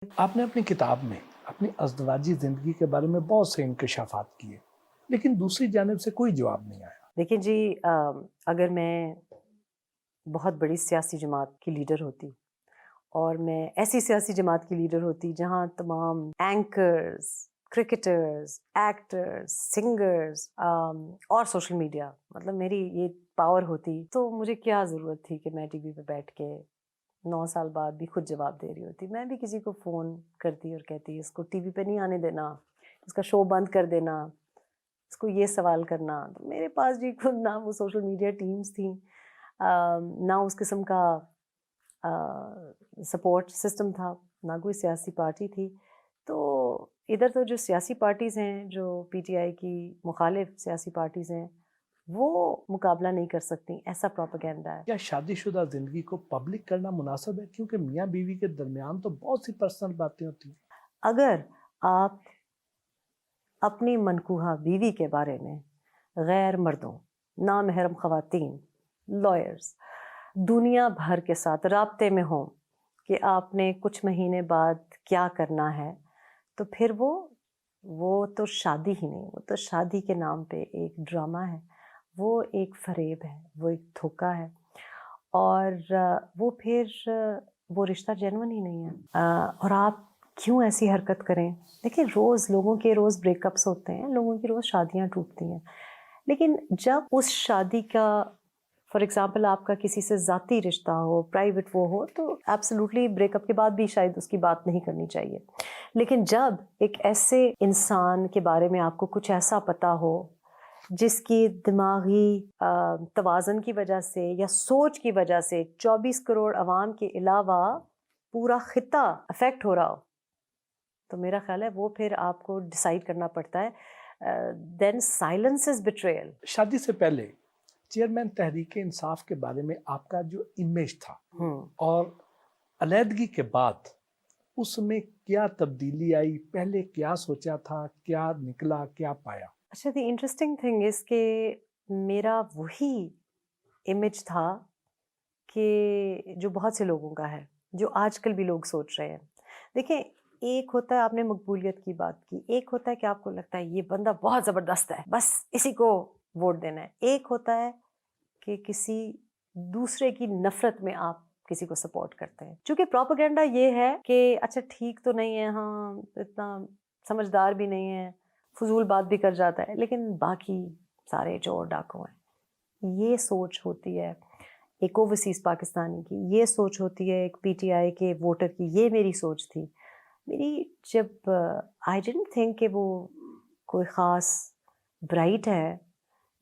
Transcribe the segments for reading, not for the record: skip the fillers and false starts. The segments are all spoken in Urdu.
آپ نے اپنی کتاب میں اپنی ازدواجی زندگی کے بارے میں بہت سے انکشافات کیے، لیکن دوسری جانب سے کوئی جواب نہیں آیا۔ دیکھیں جی، اگر میں بہت بڑی سیاسی جماعت کی لیڈر ہوتی اور میں ایسی سیاسی جماعت کی لیڈر ہوتی جہاں تمام اینکرز، کرکٹرز، ایکٹرز، سنگرز اور سوشل میڈیا، مطلب میری یہ پاور ہوتی، تو مجھے کیا ضرورت تھی کہ میں ٹی وی پہ بیٹھ کے 9 سال بعد بھی خود جواب دے رہی ہوتی۔ میں بھی کسی کو فون کرتی اور کہتی اس کو ٹی وی پہ نہیں آنے دینا، اس کا شو بند کر دینا، اس کو یہ سوال کرنا۔ تو میرے پاس جی خود نہ وہ سوشل میڈیا ٹیمز تھیں، نہ اس قسم کا سپورٹ سسٹم تھا، نہ کوئی سیاسی پارٹی تھی۔ تو ادھر تو جو سیاسی پارٹیز ہیں، جو پی ٹی آئی کی مخالف سیاسی پارٹیز ہیں، وہ مقابلہ نہیں کر سکتی، ایسا پروپیگنڈا ہے۔ کیا شادی شدہ زندگی کو پبلک کرنا مناسب ہے؟ کیونکہ میاں بیوی کے درمیان تو بہت سی پرسنل باتیں ہوتی ہیں۔ اگر آپ اپنی منکوحہ بیوی کے بارے میں غیر مردوں، نامحرم خواتین، لائرز، دنیا بھر کے ساتھ رابطے میں ہوں کہ آپ نے کچھ مہینے بعد کیا کرنا ہے، تو پھر وہ تو شادی ہی نہیں، وہ تو شادی کے نام پہ ایک ڈرامہ ہے، وہ ایک فریب ہے، وہ ایک دھوکہ ہے، اور وہ پھر وہ رشتہ جینون ہی نہیں ہے۔ اور آپ کیوں ایسی حرکت کریں؟ دیکھیں، لوگوں کے روز بریک اپس ہوتے ہیں، لوگوں کی روز شادیاں ٹوٹتی ہیں، لیکن جب اس شادی کا فار ایگزامپل آپ کا کسی سے ذاتی رشتہ ہو، پرائیویٹ وہ ہو، تو ایبسلیوٹلی بریک اپ کے بعد بھی شاید اس کی بات نہیں کرنی چاہیے۔ لیکن جب ایک ایسے انسان کے بارے میں آپ کو کچھ ایسا پتا ہو جس کی دماغی توازن کی وجہ سے یا سوچ کی وجہ سے 24 کروڑ عوام کے علاوہ پورا خطہ افیکٹ ہو رہا ہو، تو میرا خیال ہے وہ پھر آپ کو ڈیسائیڈ کرنا پڑتا ہے۔ دین سائلنس از بیٹریل۔ شادی سے پہلے چیئرمین تحریک انصاف کے بارے میں آپ کا جو امیج تھا اور علیحدگی کے بعد اس میں کیا تبدیلی آئی؟ پہلے کیا سوچا تھا، کیا نکلا، کیا پایا؟ اچھا، دی انٹرسٹنگ تھنگ اس کہ میرا وہی امیج تھا کہ جو بہت سے لوگوں کا ہے، جو آج کل بھی لوگ سوچ رہے ہیں۔ دیکھیں، ایک ہوتا ہے آپ نے مقبولیت کی بات کی، ایک ہوتا ہے کہ آپ کو لگتا ہے یہ بندہ بہت زبردست ہے، بس اسی کو ووٹ دینا ہے۔ ایک ہوتا ہے کہ کسی دوسرے کی نفرت میں آپ کسی کو سپورٹ کرتے ہیں۔ چونکہ پروپیگنڈا یہ ہے کہ اچھا ٹھیک تو نہیں ہے، ہاں اتنا سمجھدار بھی نہیں ہے، فضول بات بھی کر جاتا ہے، لیکن باقی سارے چور ڈاکو ہیں۔ یہ سوچ ہوتی ہے ایک اوورسیز پاکستانی کی، یہ سوچ ہوتی ہے ایک پی ٹی آئی کے ووٹر کی۔ یہ میری سوچ تھی میری، جب آئی ڈنٹ تھنک کہ وہ کوئی خاص برائٹ ہے،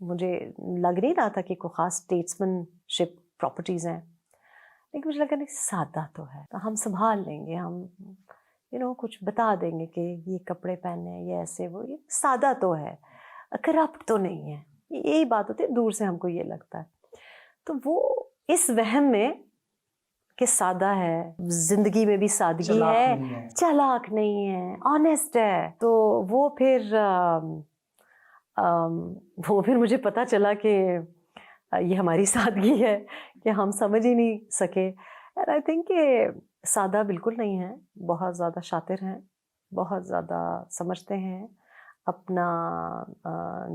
مجھے لگ نہیں رہا تھا کہ کوئی خاص اسٹیٹسمن شپ پراپرٹیز ہیں، لیکن مجھے لگا نہیں، سادہ تو ہے، تو ہم سنبھال لیں گے، ہم کچھ بتا دیں گے کہ یہ کپڑے پہننے ہیں، یہ ایسے، وہ یہ سادہ تو ہے، کرپٹ تو نہیں ہے۔ یہی بات ہوتی ہے، دور سے ہم کو یہ لگتا ہے۔ تو وہ اس وہم میں کہ سادہ ہے، زندگی میں بھی سادگی ہے، چالاک نہیں ہے، آنیسٹ ہے، تو وہ پھر مجھے پتا چلا کہ یہ ہماری سادگی ہے کہ ہم سمجھ ہی نہیں سکے۔ اور آئی تھنک کہ سادہ بالکل نہیں ہے، بہت زیادہ شاطر ہیں، بہت زیادہ سمجھتے ہیں، اپنا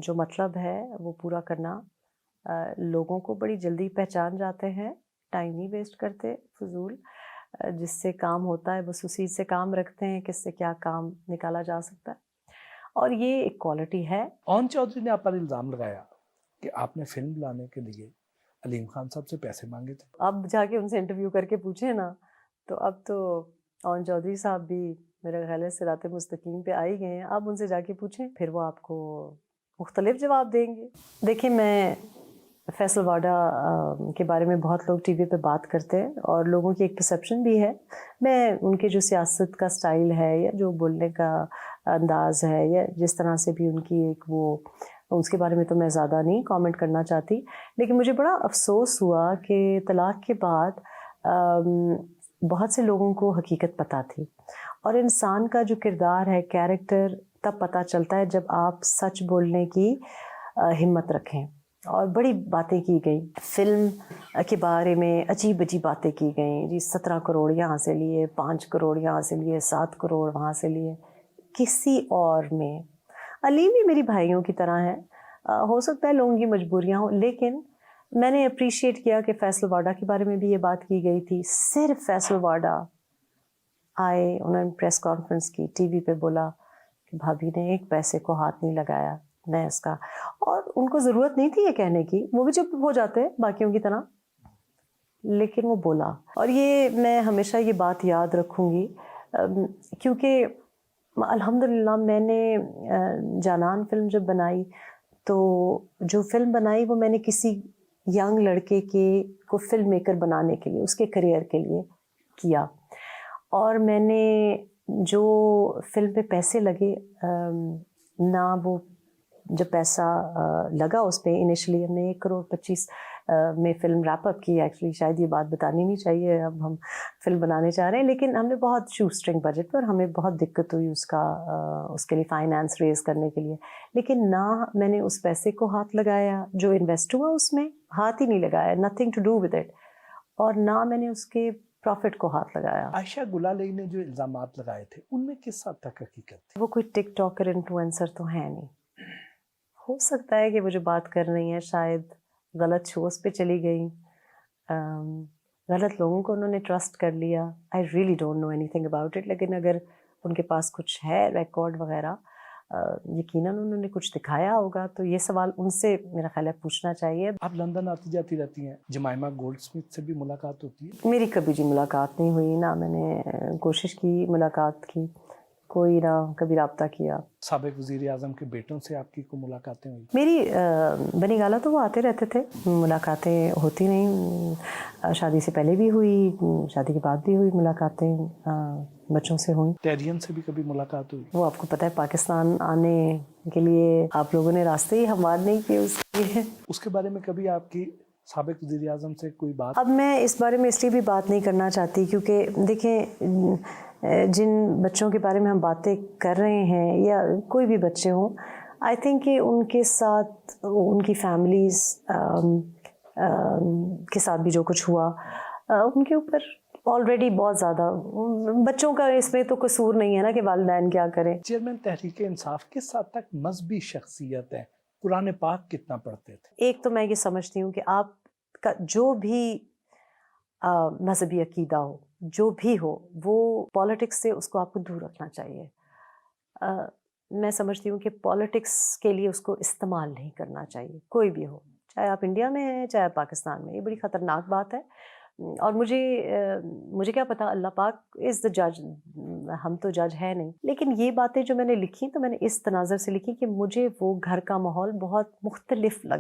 جو مطلب ہے وہ پورا کرنا، لوگوں کو بڑی جلدی پہچان جاتے ہیں، ٹائم نہیں ویسٹ کرتے فضول، جس سے کام ہوتا ہے بس اسی سے کام رکھتے ہیں، کس سے کیا کام نکالا جا سکتا ہے، اور یہ ایک کوالٹی ہے۔ اون چودھری نے آپ پر الزام لگایا کہ آپ نے فلم لانے کے لیے علیم خان صاحب سے پیسے مانگے تھے۔ اب جا کے ان سے انٹرویو کر کے پوچھیں نا، تو اب تو اون چودھری صاحب بھی میرا خیال ہے صراط مستقیم پہ آ ہی گئے ہیں، اب ان سے جا کے پوچھیں، پھر وہ آپ کو مختلف جواب دیں گے۔ دیکھیں، میں فیصل واڈا کے بارے میں بہت لوگ ٹی وی پہ بات کرتے ہیں، اور لوگوں کی ایک پرسیپشن بھی ہے، میں ان کے جو سیاست کا سٹائل ہے یا جو بولنے کا انداز ہے یا جس طرح سے بھی ان کی ایک وہ، اس کے بارے میں تو میں زیادہ نہیں کامنٹ کرنا چاہتی، لیکن مجھے بڑا افسوس ہوا کہ طلاق کے بعد بہت سے لوگوں کو حقیقت پتہ تھی، اور انسان کا جو کردار ہے، کیریکٹر، تب پتہ چلتا ہے جب آپ سچ بولنے کی ہمت رکھیں۔ اور بڑی باتیں کی گئی فلم کے بارے میں، عجیب عجیب باتیں کی گئیں جی، 17 کروڑ یہاں سے لیے، 5 کروڑ یہاں سے لیے، 7 کروڑ وہاں سے لیے. کسی اور میں علی بھی میری بھائیوں کی طرح ہے، ہو سکتا ہے لوگوں کی مجبوریاں ہوں، لیکن میں نے اپریشیٹ کیا کہ فیصل واڈا کے بارے میں بھی یہ بات کی گئی تھی. صرف فیصل واڈا آئے، انہوں نے پریس کانفرنس کی، ٹی وی پہ بولا کہ بھابھی نے ایک پیسے کو ہاتھ نہیں لگایا میں اس کا، اور ان کو ضرورت نہیں تھی یہ کہنے کی، وہ بھی چپ ہو جاتے باقیوں کی طرح، لیکن وہ بولا. اور یہ میں ہمیشہ یہ بات یاد رکھوں گی، کیونکہ الحمدللہ میں نے جانان فلم جب بنائی تو جو فلم بنائی وہ میں نے کسی ینگ لڑکے کو فلم میکر بنانے کے لیے، اس کے کریئر کے لیے کیا. اور میں نے جو فلم پہ پیسے لگے، نہ وہ جب پیسہ لگا اس پہ انیشلی، ہم نے 1 کروڑ 25 میں فلم ریپ اپ کی. ایکچولی شاید یہ بات بتانی نہیں چاہیے، اب ہم فلم بنانے چاہ رہے ہیں، لیکن ہم نے بہت شو اسٹرنگ بجٹ پر، ہمیں بہت دقت ہوئی اس کے لیے فائنانس ریز کرنے کے لیے. لیکن نہ میں نے اس پیسے کو ہاتھ لگایا جو انویسٹ ہوا، اس میں ہاتھ ہی نہیں لگایا، nothing to do with it, اور نہ میں نے اس کے پروفٹ کو ہاتھ لگایا. عائشہ گلالئی نے جو الزامات لگائے تھے ان میں کس حد تک حقیقت تھی؟ وہ کوئی ٹک ٹاکر انفلوئنسر تو ہے نہیں. ہو سکتا ہے کہ وہ جو بات کر رہی ہیں شاید غلط شوز پہ چلی گئیں، غلط لوگوں کو انہوں نے ٹرسٹ کر لیا. I really don't know anything about it, لیکن اگر ان کے پاس کچھ ہے ریکارڈ وغیرہ، یقیناً انہوں نے کچھ دکھایا ہوگا، تو یہ سوال ان سے میرا خیال ہے پوچھنا چاہیے. آپ لندن آتی جاتی رہتی ہیں، جمائمہ گولڈ اسمتھ سے بھی ملاقات ہوتی ہے؟ میری کبھی جی ملاقات نہیں ہوئی، نہ میں نے کوشش کی ملاقات کی، کوئی نہ کبھی رابطہ کیا. سابق وزیر اعظم کے بیٹوں سے آپ کی کو ملاقاتیں ہوئی؟ میری بنی گالا تو وہ آتے رہتے تھے، ملاقاتیں ہوتی نہیں. شادی سے پہلے بھی ہوئی، شادی کے بعد بھی ہوئی ملاقاتیں، بچوں سے ہوئی. ٹیرین سے بھی کبھی ملاقات ہوئی؟ وہ آپ کو پتہ ہے پاکستان آنے کے لیے آپ لوگوں نے راستے ہی ہموار نہیں کیے اس کے. اس کے بارے میں کبھی آپ کی سابق وزیر اعظم سے کوئی بات؟ اب میں اس بارے میں اس لیے بھی بات نہیں کرنا چاہتی کیونکہ دیکھیں، جن بچوں کے بارے میں ہم باتیں کر رہے ہیں یا کوئی بھی بچے ہوں، آئی تھنک کہ ان کے ساتھ ان کی فیملیز کے ساتھ بھی جو کچھ ہوا، ان کے اوپر آلریڈی بہت زیادہ، بچوں کا اس میں تو قصور نہیں ہے نا کہ والدین کیا کریں. چیئرمین تحریک انصاف کس حد تک مذہبی شخصیت ہے؟ قرآن پاک کتنا پڑھتے تھے؟ ایک تو میں یہ سمجھتی ہوں کہ آپ کا جو بھی مذہبی عقیدہ ہو، جو بھی ہو، وہ پالیٹکس سے اس کو آپ کو دور رکھنا چاہیے. میں سمجھتی ہوں کہ پالیٹکس کے لیے اس کو استعمال نہیں کرنا چاہیے، کوئی بھی ہو، چاہے آپ انڈیا میں ہیں چاہے آپ پاکستان میں. یہ بڑی خطرناک بات ہے، اور مجھے کیا پتا، اللہ پاک از دا جج، ہم تو جج ہے نہیں. لیکن یہ باتیں جو میں نے لکھی تو میں نے اس تناظر سے لکھی کہ مجھے وہ گھر کا ماحول بہت مختلف لگا.